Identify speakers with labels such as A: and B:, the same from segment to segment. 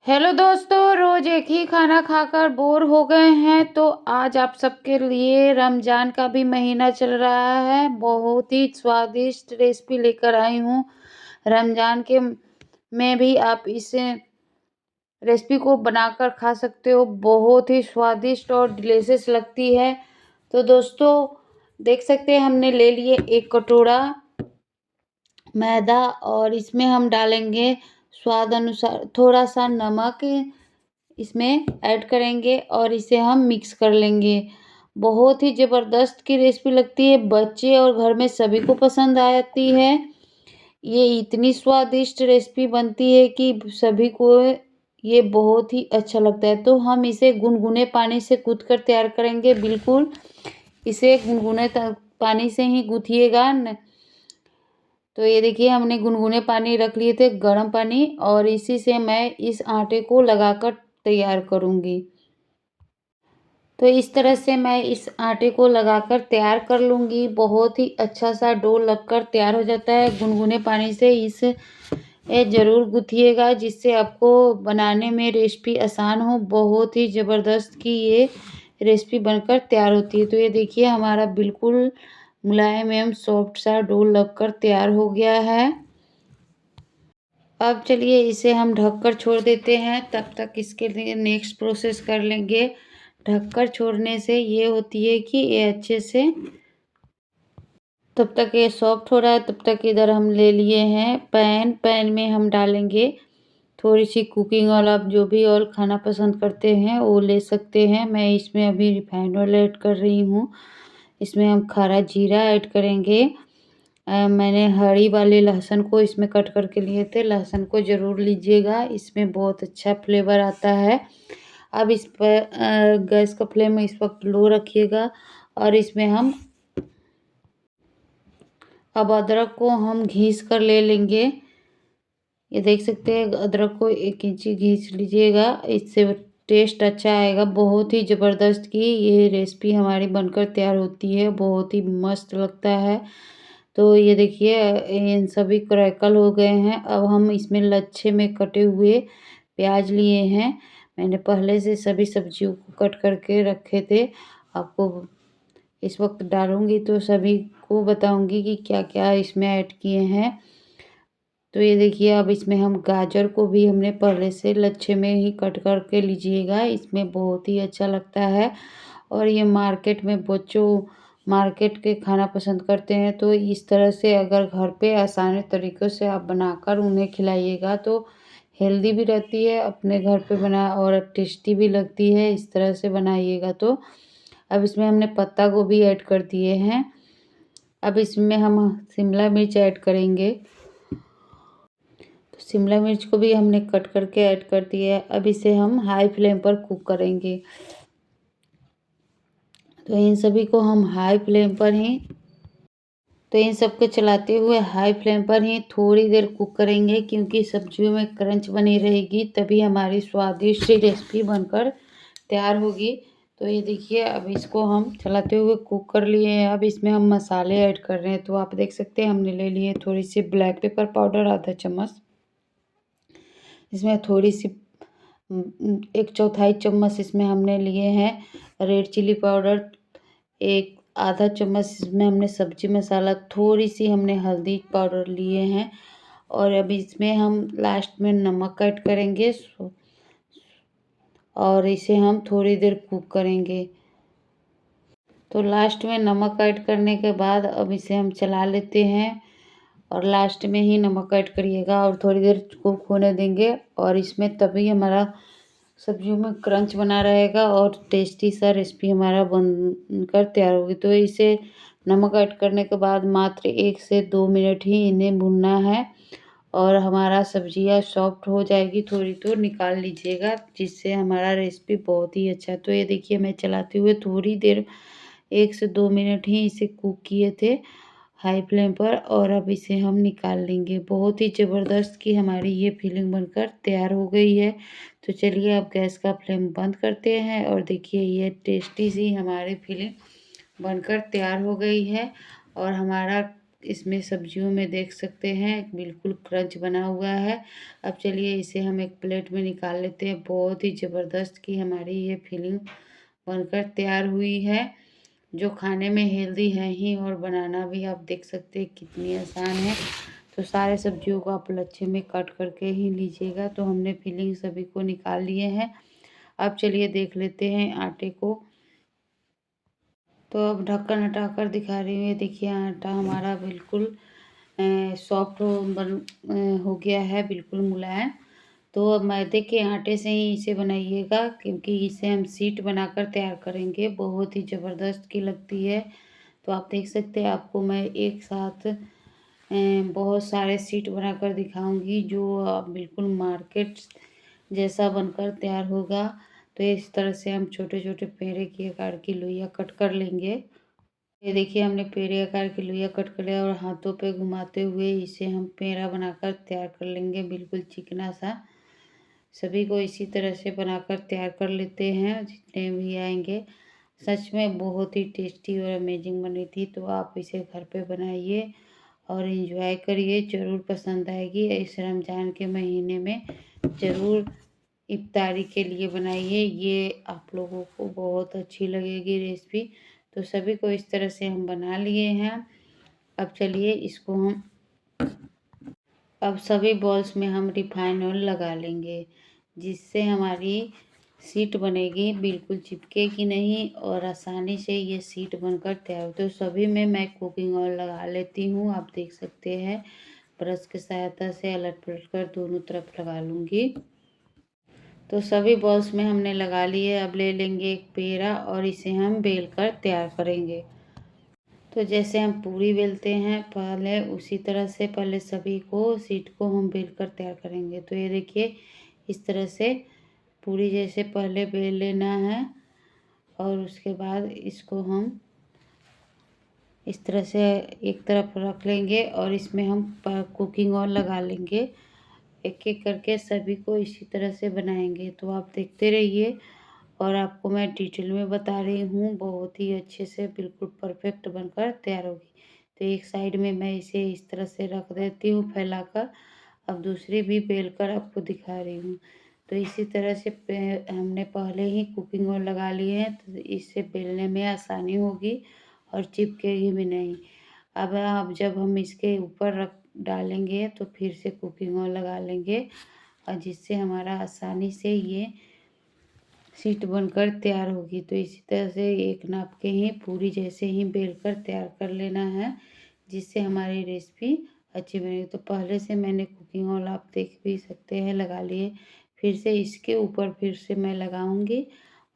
A: Hello दोस्तों, रोज एक ही खाना खाकर बोर हो गए हैं तो आज आप सबके लिए रमजान का भी महीना चल रहा है। बहुत ही स्वादिष्ट रेसिपी लेकर आई हूँ। रमजान के में भी आप इस रेसिपी को बनाकर खा सकते हो। बहुत ही स्वादिष्ट और डिलीशियस लगती है। तो दोस्तों, देख सकते हैं हमने ले लिए एक कटोरा मैदा और इसमें हम डालेंगे स्वाद अनुसार थोड़ा सा नमक इसमें ऐड करेंगे और इसे हम मिक्स कर लेंगे। बहुत ही ज़बरदस्त की रेसिपी लगती है, बच्चे और घर में सभी को पसंद आती है। ये इतनी स्वादिष्ट रेसिपी बनती है कि सभी को ये बहुत ही अच्छा लगता है। तो हम इसे गुनगुने पानी से गूँथ कर तैयार करेंगे। बिल्कुल इसे गुनगुने पानी से ही गूँथिएगा न। तो ये देखिए हमने गुनगुने पानी रख लिए थे, गर्म पानी, और इसी से मैं इस आटे को लगाकर तैयार करूँगी। तो इस तरह से मैं इस आटे को लगाकर तैयार कर लूँगी। बहुत ही अच्छा सा डो लगकर तैयार हो जाता है। गुनगुने पानी से इसे ज़रूर गूँथिएगा जिससे आपको बनाने में रेसिपी आसान हो। बहुत ही ज़बरदस्त की ये रेसिपी बनकर तैयार होती है। तो ये देखिए हमारा बिल्कुल मुलायम एवं सॉफ्ट सा डो लगकर तैयार हो गया है। अब चलिए इसे हम ढककर छोड़ देते हैं। तब तक इसके लिए नेक्स्ट प्रोसेस कर लेंगे। ढककर छोड़ने से ये होती है कि ये अच्छे से तब तक ये सॉफ्ट हो रहा है। तब तक इधर हम ले लिए हैं पैन में हम डालेंगे थोड़ी सी कुकिंग ऑयल। आप जो भी ऑयल खाना पसंद करते हैं वो ले सकते हैं। मैं इसमें अभी रिफाइंड ऑयल ऐड कर रही हूँ। इसमें हम खरा जीरा ऐड करेंगे। मैंने हरी वाले लहसुन को इसमें कट करके लिए थे। लहसुन को ज़रूर लीजिएगा, इसमें बहुत अच्छा फ्लेवर आता है। अब इस पर गैस का फ्लेम इस वक्त लो रखिएगा और इसमें हम अब अदरक को हम घिस कर ले लेंगे। ये देख सकते हैं अदरक को 1 इंची घिस लीजिएगा, इससे टेस्ट अच्छा आएगा। बहुत ही ज़बरदस्त की ये रेसिपी हमारी बनकर तैयार होती है, बहुत ही मस्त लगता है। तो ये देखिए इन सभी क्रैकल हो गए हैं। अब हम इसमें लच्छे में कटे हुए प्याज लिए हैं। मैंने पहले से सभी सब्जियों को कट करके रखे थे। आपको इस वक्त डालूँगी तो सभी को बताऊँगी कि क्या-क्या इसमें ऐड किए हैं। तो ये देखिए अब इसमें हम गाजर को भी हमने पहले से लच्छे में ही कट करके लीजिएगा, इसमें बहुत ही अच्छा लगता है। और ये मार्केट में बच्चों मार्केट के खाना पसंद करते हैं, तो इस तरह से अगर घर पे आसान तरीक़ों से आप बनाकर उन्हें खिलाइएगा तो हेल्दी भी रहती है, अपने घर पे बना और टेस्टी भी लगती है। इस तरह से बनाइएगा तो। अब इसमें हमने पत्ता गोभी ऐड कर दिए हैं। अब इसमें हम शिमला मिर्च ऐड करेंगे। तो शिमला मिर्च को भी हमने कट करके ऐड कर दिया है। अब इसे हम हाई फ्लेम पर कुक करेंगे। तो इन सभी को हम हाई फ्लेम पर ही तो इन सबको चलाते हुए हाई फ्लेम पर ही थोड़ी देर कुक करेंगे, क्योंकि सब्जियों में क्रंच बनी रहेगी तभी हमारी स्वादिष्ट रेसिपी बनकर तैयार होगी। तो ये देखिए अब इसको हम चलाते हुए कुक कर लिए हैं। अब इसमें हम मसाले ऐड कर रहे हैं। तो आप देख सकते हैं हमने ले लिए थोड़ी सी ब्लैक पेपर पाउडर आधा चम्मच। इसमें थोड़ी सी 1/4 चम्मच इसमें हमने लिए हैं रेड चिली पाउडर। एक आधा चम्मच इसमें हमने सब्जी मसाला, थोड़ी सी हमने हल्दी पाउडर लिए हैं। और अब इसमें हम लास्ट में नमक ऐड करेंगे और इसे हम थोड़ी देर कुक करेंगे। तो लास्ट में नमक ऐड करने के बाद अब इसे हम चला लेते हैं और लास्ट में ही नमक ऐड करिएगा और थोड़ी देर कुक होने देंगे। और इसमें तभी हमारा सब्जियों में क्रंच बना रहेगा और टेस्टी सा रेसिपी हमारा बनकर तैयार होगी। तो इसे नमक ऐड करने के बाद मात्र 1 से 2 मिनट ही इन्हें भूनना है और हमारा सब्जियां सॉफ्ट हो जाएगी थोड़ी तो निकाल लीजिएगा, जिससे हमारा रेसिपी बहुत ही अच्छा है। तो ये देखिए मैं चलाते हुए थोड़ी देर 1 से 2 मिनट ही इसे कुक किए थे हाई फ्लेम पर और अब इसे हम निकाल लेंगे। बहुत ही ज़बरदस्त की हमारी ये फिलिंग बनकर तैयार हो गई है। तो चलिए अब गैस का फ्लेम बंद करते हैं और देखिए ये टेस्टी सी हमारी फिलिंग बनकर तैयार हो गई है और हमारा इसमें सब्जियों में देख सकते हैं बिल्कुल क्रंच बना हुआ है। अब चलिए इसे हम एक प्लेट में निकाल लेते हैं। बहुत ही ज़बरदस्त की हमारी ये फिलिंग बनकर तैयार हुई है, जो खाने में हेल्दी है ही और बनाना भी आप देख सकते हैं कितनी आसान है। तो सारे सब्जियों को आप लच्छे में कट करके ही लीजिएगा। तो हमने फिलिंग सभी को निकाल लिए हैं। अब चलिए देख लेते हैं आटे को। तो अब ढक्कन हटाकर दिखा रही हूँ, ये देखिए आटा हमारा बिल्कुल सॉफ्ट हो गया है, बिल्कुल मुलायम। तो अब मैदे के आटे से ही इसे बनाइएगा, क्योंकि इसे हम शीट बनाकर तैयार करेंगे। बहुत ही ज़बरदस्त की लगती है। तो आप देख सकते हैं, आपको मैं एक साथ बहुत सारे शीट बनाकर दिखाऊंगी, जो बिल्कुल मार्केट जैसा बनकर तैयार होगा। तो इस तरह से हम छोटे छोटे पेड़े की आकार की लोइयाँ कट कर लेंगे। ये देखिए हमने पेड़े आकार की लोइयाँ कट कर लिया और हाथों पे घुमाते हुए इसे हम पेड़ा बनाकर तैयार कर लेंगे, बिल्कुल चिकना सा। सभी को इसी तरह से बनाकर तैयार कर लेते हैं जितने भी आएंगे। सच में बहुत ही टेस्टी और अमेजिंग बनी थी। तो आप इसे घर पे बनाइए और इन्जॉय करिए, ज़रूर पसंद आएगी। इस रमज़ान के महीने में ज़रूर इफ्तारी के लिए बनाइए, ये आप लोगों को बहुत अच्छी लगेगी रेसिपी। तो सभी को इस तरह से हम बना लिए हैं। अब चलिए इसको हम अब सभी बॉल्स में हम रिफाइन ऑयल लगा लेंगे, जिससे हमारी शीट बनेगी, बिल्कुल चिपकेगी नहीं और आसानी से ये शीट बनकर तैयार हो। तो सभी में मैं कुकिंग ऑयल लगा लेती हूँ। आप देख सकते हैं ब्रश की सहायता से अलट पलट कर दोनों तरफ लगा लूँगी। तो सभी बॉल्स में हमने लगा लिए। अब ले लेंगे एक पेड़ा और इसे हम बेल कर तैयार करेंगे। तो जैसे हम पूरी बेलते हैं पहले, उसी तरह से पहले सभी को शीट को हम बेल कर तैयार करेंगे। तो ये देखिए इस तरह से पूरी जैसे पहले बेल लेना है और उसके बाद इसको हम इस तरह से एक तरफ रख लेंगे और इसमें हम कुकिंग ऑयल लगा लेंगे। एक एक करके सभी को इसी तरह से बनाएंगे। तो आप देखते रहिए और आपको मैं डिटेल में बता रही हूँ, बहुत ही अच्छे से बिल्कुल परफेक्ट बनकर तैयार होगी। तो एक साइड में मैं इसे इस तरह से रख देती हूँ फैलाकर। अब दूसरी भी बेल कर आपको दिखा रही हूँ। तो इसी तरह से हमने पहले ही कुकिंग ऑयल लगा लिए हैं, तो इससे बेलने में आसानी होगी और चिपकेगी भी नहीं। अब जब हम इसके ऊपर रख डालेंगे तो फिर से कुकिंग ऑयल लगा लेंगे, और जिससे हमारा आसानी से ये शीट बनकर तैयार होगी। तो इसी तरह से एक नाप के ही पूरी जैसे ही बेल कर तैयार कर लेना है, जिससे हमारी रेसिपी अच्छी बनेगी। तो पहले से मैंने कुकिंग ऑयल आप देख भी सकते हैं लगा लिए। फिर से इसके ऊपर फिर से मैं लगाऊंगी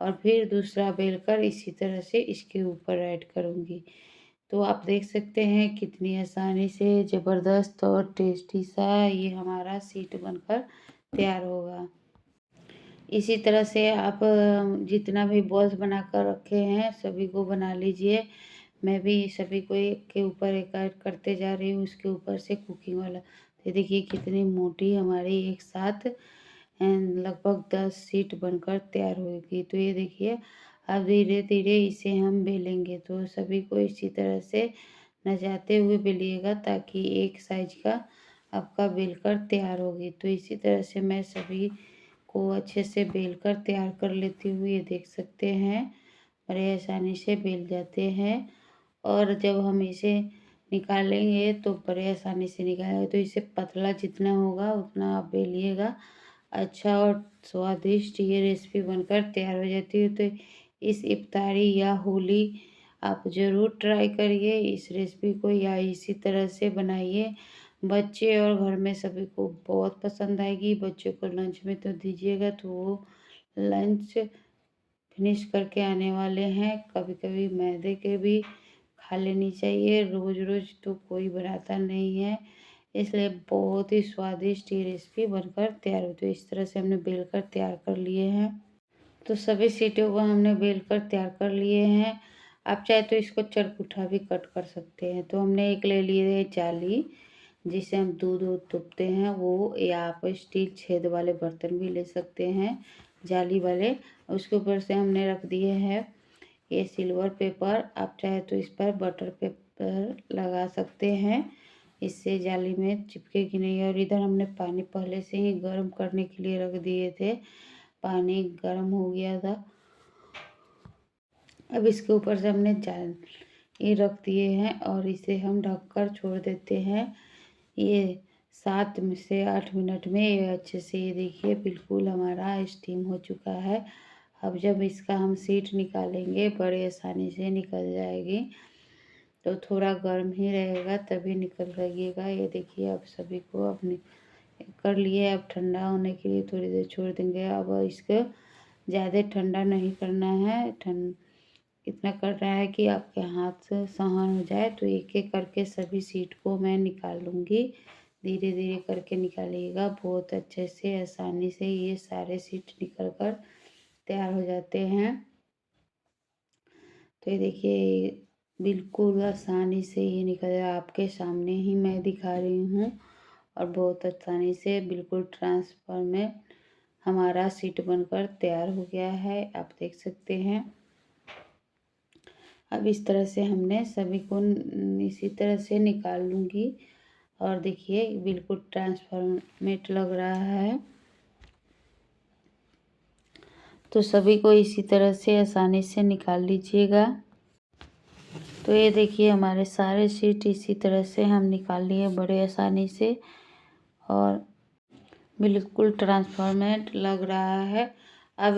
A: और फिर दूसरा बेल कर इसी तरह से इसके ऊपर ऐड करूंगी। तो आप देख सकते हैं कितनी आसानी से ज़बरदस्त और टेस्टी सा ये हमारा शीट बनकर तैयार होगा। इसी तरह से आप जितना भी बॉल्स बनाकर रखे हैं सभी को बना लीजिए। मैं भी सभी को एक के ऊपर एक ऐड करते जा रही हूँ, उसके ऊपर से कुकिंग वाला। तो देखिए कितनी मोटी हमारी एक साथ लगभग 10 शीट बनकर तैयार होगी। तो ये देखिए अब धीरे धीरे इसे हम बेलेंगे। तो सभी को इसी तरह से नचाते हुए बेलिएगा, ताकि एक साइज का आपका बेलकर तैयार होगी। तो इसी तरह से मैं सभी को अच्छे से बेलकर तैयार कर लेती हूँ। ये देख सकते हैं बड़े आसानी से बेल जाते हैं, और जब हम इसे निकालेंगे तो बड़े आसानी से निकालेंगे। तो इसे पतला जितना होगा उतना आप बेलिएगा। अच्छा और स्वादिष्ट ये रेसिपी बनकर तैयार हो जाती है। तो इस इफ्तारी या होली आप ज़रूर ट्राई करिए इस रेसिपी को, या इसी तरह से बनाइए। बच्चे और घर में सभी को बहुत पसंद आएगी। बच्चों को लंच में तो दीजिएगा तो वो लंच फिनिश करके आने वाले हैं। कभी कभी मैदे के भी खा लेनी चाहिए, रोज़ रोज़ तो कोई बनाता नहीं है। इसलिए बहुत ही स्वादिष्ट ये रेसिपी बनकर तैयार होती है। इस तरह से हमने बेल कर तैयार कर लिए हैं। तो सभी सीटों को हमने बेल कर तैयार कर लिए हैं। आप चाहे तो इसको चरपुठा भी कट कर सकते हैं। तो हमने एक ले लिए है जाली, जिसे हम दूध वूध दुबते हैं वो, या आप स्टील छेद वाले बर्तन भी ले सकते हैं जाली वाले। उसके ऊपर से हमने रख दिए हैं ये सिल्वर पेपर। आप चाहे तो इस पर बटर पर लगा सकते हैं, इससे जाली में चिपकेगी नहीं। और इधर हमने पानी पहले से ही गर्म करने के लिए रख दिए थे, पानी गर्म हो गया था। अब इसके ऊपर से हमने जाली रख दिए हैं और इसे हम ढककर छोड़ देते हैं। ये 7 से 8 मिनट में ये अच्छे से, ये देखिए बिल्कुल हमारा स्टीम हो चुका है। अब जब इसका हम सीट निकालेंगे बड़े आसानी से निकल जाएगी, तो थोड़ा गर्म ही रहेगा तभी निकल जाइएगा। ये देखिए अब सभी को अपने कर लिए। अब ठंडा होने के लिए थोड़ी देर छोड़ देंगे। अब इसको ज़्यादा ठंडा नहीं करना है, इतना कर रहा है कि आपके हाथ से सहन हो जाए। तो एक एक करके सभी सीट को मैं निकाल लूँगी, धीरे धीरे करके निकालिएगा। बहुत अच्छे से आसानी से ये सारे सीट निकल कर तैयार हो जाते हैं। तो ये देखिए बिल्कुल आसानी से ये निकल जाए, आपके सामने ही मैं दिखा रही हूँ। और बहुत आसानी से बिल्कुल ट्रांसफर में हमारा सीट बनकर तैयार हो गया है, आप देख सकते हैं। अब इस तरह से हमने सभी को इसी तरह से निकाल लूँगी। और देखिए बिल्कुल ट्रांसफॉर्मेट लग रहा है। तो सभी को इसी तरह से आसानी से निकाल लीजिएगा। तो ये देखिए हमारे सारे सीट इसी तरह से हम निकाल लिए बड़े आसानी से, और बिल्कुल ट्रांसफॉर्मेट लग रहा है। अब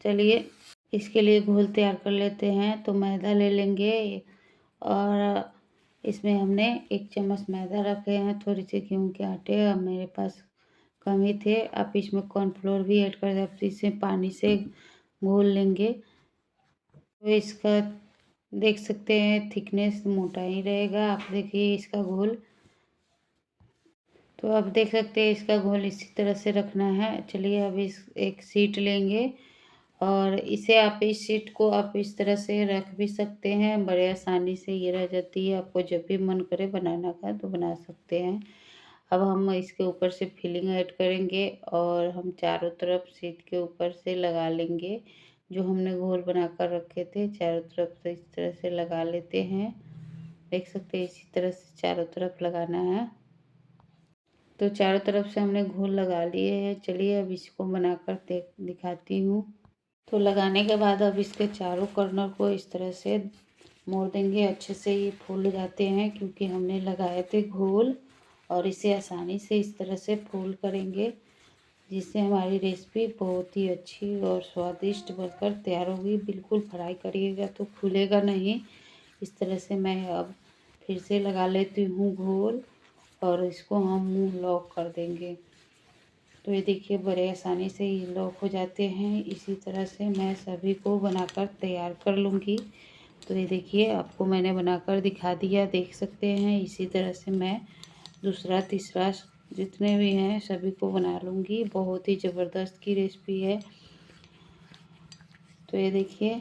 A: चलिए इसके लिए घोल तैयार कर लेते हैं। तो मैदा ले लेंगे और इसमें हमने 1 चम्मच मैदा रखे हैं, थोड़ी सी गेहूँ के आटे, अब मेरे पास कम ही थे। आप इसमें कॉर्नफ्लोर भी ऐड कर दें। आप इसे पानी से घोल लेंगे। तो इसका देख सकते हैं थिकनेस मोटा ही रहेगा। आप देखिए इसका घोल, तो आप देख सकते हैं इसका घोल इसी तरह से रखना है। चलिए अब इस एक शीट लेंगे और इसे आप इस शीट को आप इस तरह से रख भी सकते हैं, बड़े आसानी से ये रह जाती है। आपको जब भी मन करे बनाना का तो बना सकते हैं। अब हम इसके ऊपर से फिलिंग ऐड करेंगे और हम चारों तरफ शीट के ऊपर से लगा लेंगे। जो हमने घोल बनाकर रखे थे चारों तरफ से इस तरह से लगा लेते हैं। देख सकते हैं इसी तरह से चारों तरफ लगाना है। तो चारों तरफ से हमने घोल लगा लिए हैं। चलिए अब इसको बनाकर दिखाती हूँ। तो लगाने के बाद अब इसके चारों कॉर्नर को इस तरह से मोड़ देंगे। अच्छे से ये फूल जाते हैं क्योंकि हमने लगाए थे घोल, और इसे आसानी से इस तरह से फोल्ड करेंगे, जिससे हमारी रेसिपी बहुत ही अच्छी और स्वादिष्ट बनकर तैयार होगी। बिल्कुल फ्राई करिएगा तो फूलेगा नहीं। इस तरह से मैं अब फिर से लगा लेती हूँ घोल और इसको हम मुंह लॉक कर देंगे। तो ये देखिए बड़े आसानी से ये लॉक हो जाते हैं। इसी तरह से मैं सभी को बनाकर तैयार कर लूँगी। तो ये देखिए आपको मैंने बनाकर दिखा दिया, देख सकते हैं। इसी तरह से मैं दूसरा तीसरा जितने भी हैं सभी को बना लूँगी। बहुत ही ज़बरदस्त की रेसिपी है। तो ये देखिए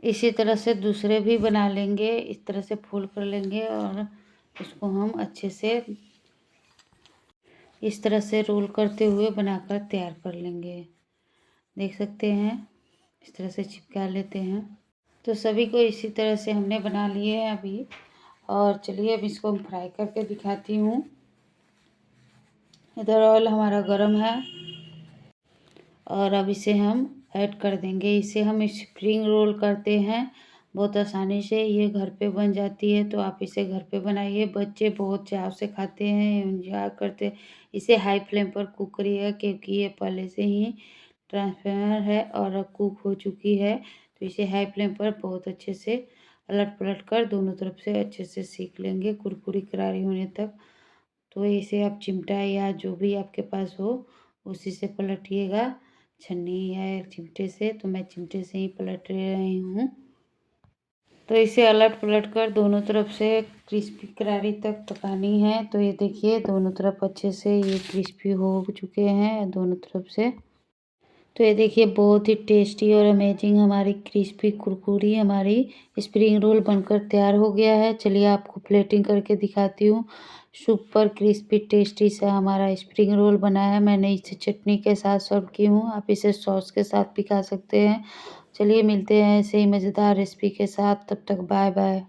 A: इसी तरह से दूसरे भी बना लेंगे, इस तरह से फोल्ड कर लेंगे और उसको हम अच्छे से इस तरह से रोल करते हुए बनाकर तैयार कर लेंगे। देख सकते हैं इस तरह से चिपका लेते हैं। तो सभी को इसी तरह से हमने बना लिए हैं अभी। और चलिए अब इसको हम फ्राई करके दिखाती हूँ। इधर ऑयल हमारा गरम है और अब इसे हम ऐड कर देंगे। इसे हम स्प्रिंग रोल करते हैं, बहुत आसानी से ये घर पे बन जाती है। तो आप इसे घर पे बनाइए, बच्चे बहुत चाव से खाते हैं, एंजॉय करते हैं। इसे हाई फ्लेम पर कुक करिएगा क्योंकि ये पहले से ही ट्रांसपेरेंट है और कुक हो चुकी है। तो इसे हाई फ्लेम पर बहुत अच्छे से पलट पलट कर दोनों तरफ से अच्छे से सेक लेंगे, कुरकुरी करारी होने तक। तो इसे आप चिमटा या जो भी आपके पास हो उसी से पलटिएगा, छन्नी या चिमटे से। तो मैं चिमटे से ही पलट रही हूँ। तो इसे अलट पलट कर दोनों तरफ से क्रिस्पी करारी तक पकानी है। तो ये देखिए दोनों तरफ अच्छे से ये क्रिस्पी हो चुके हैं दोनों तरफ से। तो ये देखिए बहुत ही टेस्टी और अमेजिंग हमारी क्रिस्पी कुरकुरी हमारी स्प्रिंग रोल बनकर तैयार हो गया है। चलिए आपको प्लेटिंग करके दिखाती हूँ। सुपर क्रिस्पी टेस्टी सा हमारा स्प्रिंग रोल बना है। मैंने इसे चटनी के साथ सर्व की हूँ, आप इसे सॉस के साथ भी खा सकते हैं। चलिए मिलते हैं ऐसे ही मज़ेदार रेसिपी के साथ, तब तक बाय बाय।